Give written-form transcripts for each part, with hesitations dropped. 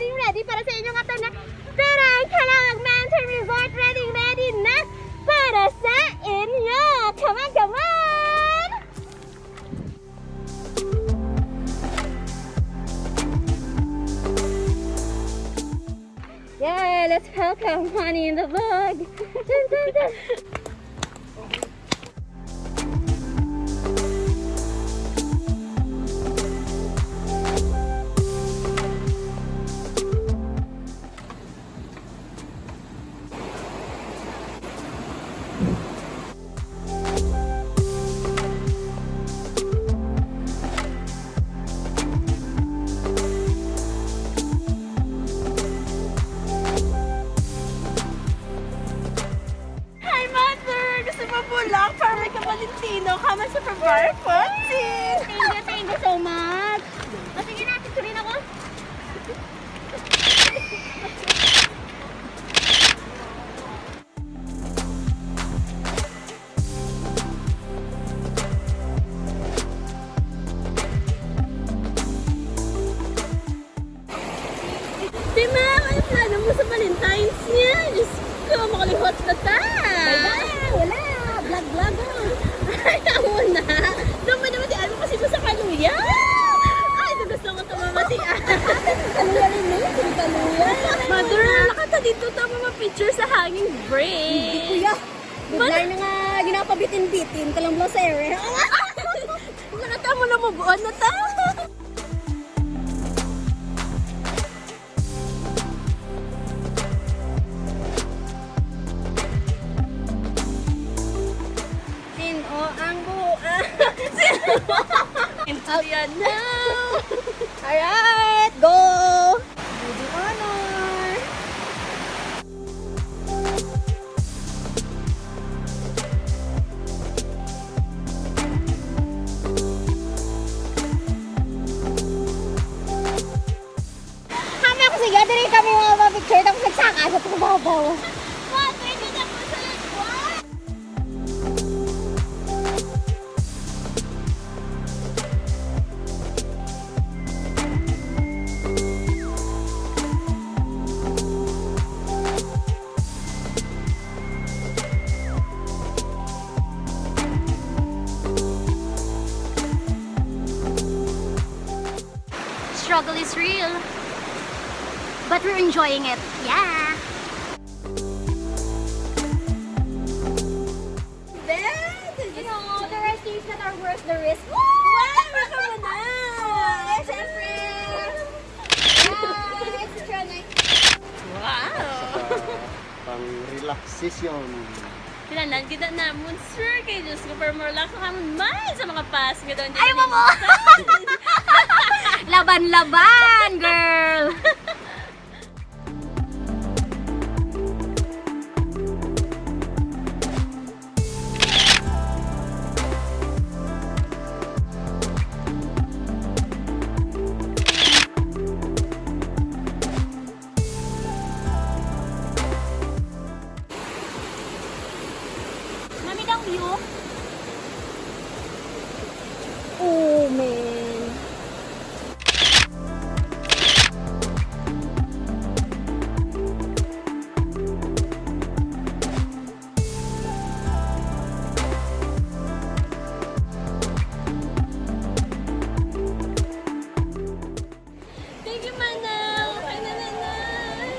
ready para sa inyong ato na Perang Calawag Mountain Resort. Ready na para sa inyo. Come on, come on! Yeah, let's welcome Honey in the vlog. Dun, dun, dun. Lang para may ka-Valentino ka man sa February 14. Thank you so much. O sige na, picturein ako. Tina, ano plano mo sa Valentines niya? Diyos ko, makalihot na ta. Wala. Vlog. Ayaw mo na. Doon ba naman diyan mo kasi mo sa kaluya? Ay, gusto ko ito mamatian. Kaluya rin mo, kaluya. Mother, nakata dito tama ma-picture sa hanging bridge. Hindi kuya. Biglar na nga ginapabitin-bitin. Talang blow sa ere. Nakata mo na mabuon na ta. Sino ang buwan? Into the unknown. Alright, go! Do the honor! Kami ako sige, dali kami mga picture tapos nagsaka sa pagbabaw. What? Pwede na po sa lagwan. Struggle is real, but we're enjoying it. Yeah! You know, there are things that are worth the risk. Wow, baka mo na. Ay, syempre! Yeah, it's a night. Wow. Pang relaxation. Kailangan kita na monster kay Diyos ko para more relax ka man sa mga pass nga doon. Ay, mamo! Laban-laban, girl! Mamit ang view. Oh, man. Thank you, Manang. Kaya na nanay.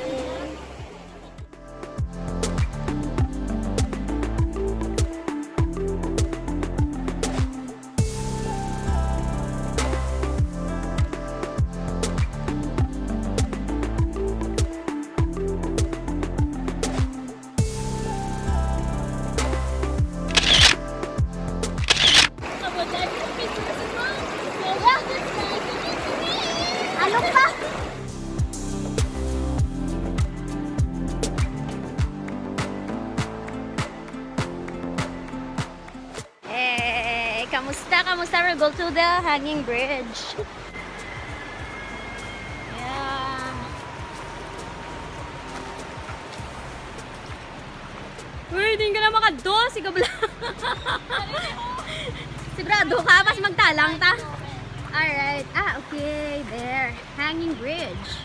Abo, dahil yung picture sa mom. Ano pa? Kamusta? We'll go to the hanging bridge. Yeah. Uy, di ka na makado. Sigab lang. Sigurado ka? Pas magtalang ta? Alright. Ah, okay. There. Hanging bridge.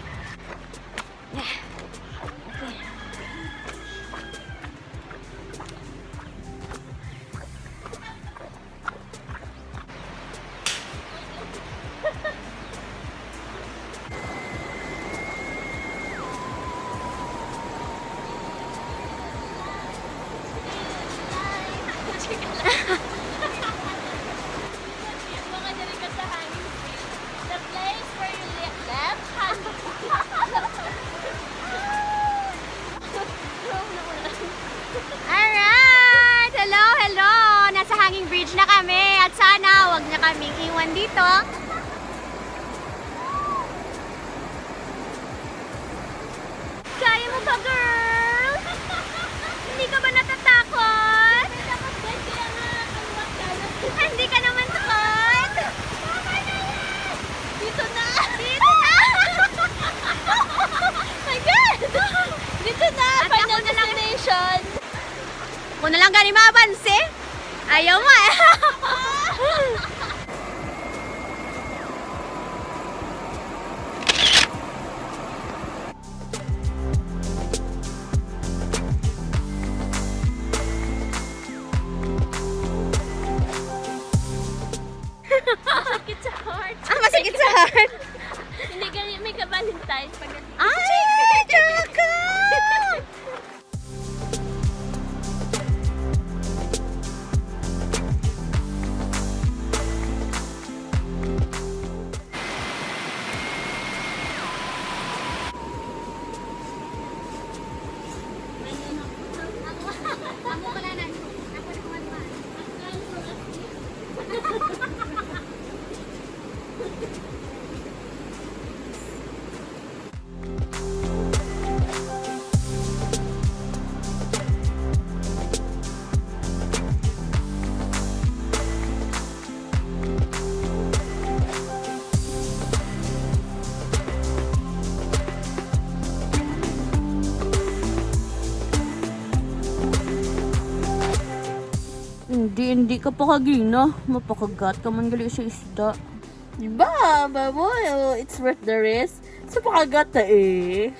kaming iwan dito. Kaya mo ba, girl? Hindi ka ba natatakot? Hindi ka naman takot? Dito na! Dito na! My God! Dito na! Final destination! Kung na lang gani mapansi, ayaw mo eh! Masakit sa heart. Masakit sa heart! Hindi ganyan, may ka-Valentines. Pag Ay! Tsaka! Hindi ka pa kagina. Mapakagat ka man gali sa isda. Diba, baboy? Oh, it's worth the risk. Sa pakagata eh.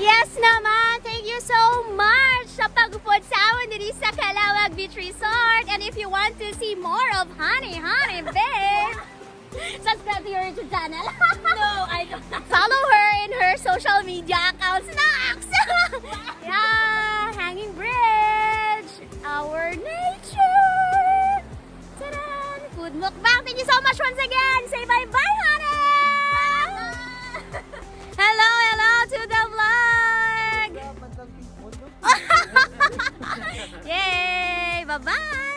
Yes naman! Thank you so much sa pagpupod sa awan dito sa Calawag Beach Resort. And if you want to see more of Honey, babe, subscribe to your YouTube channel. No, I don't. Follow her in her social media accounts. Snacks! Yeah, Hanging Bridge, our nature. Taran! Food mukbang. Thank you so much once again. Say bye-bye, honey! Hello to the vlog! Yay! Bye-bye!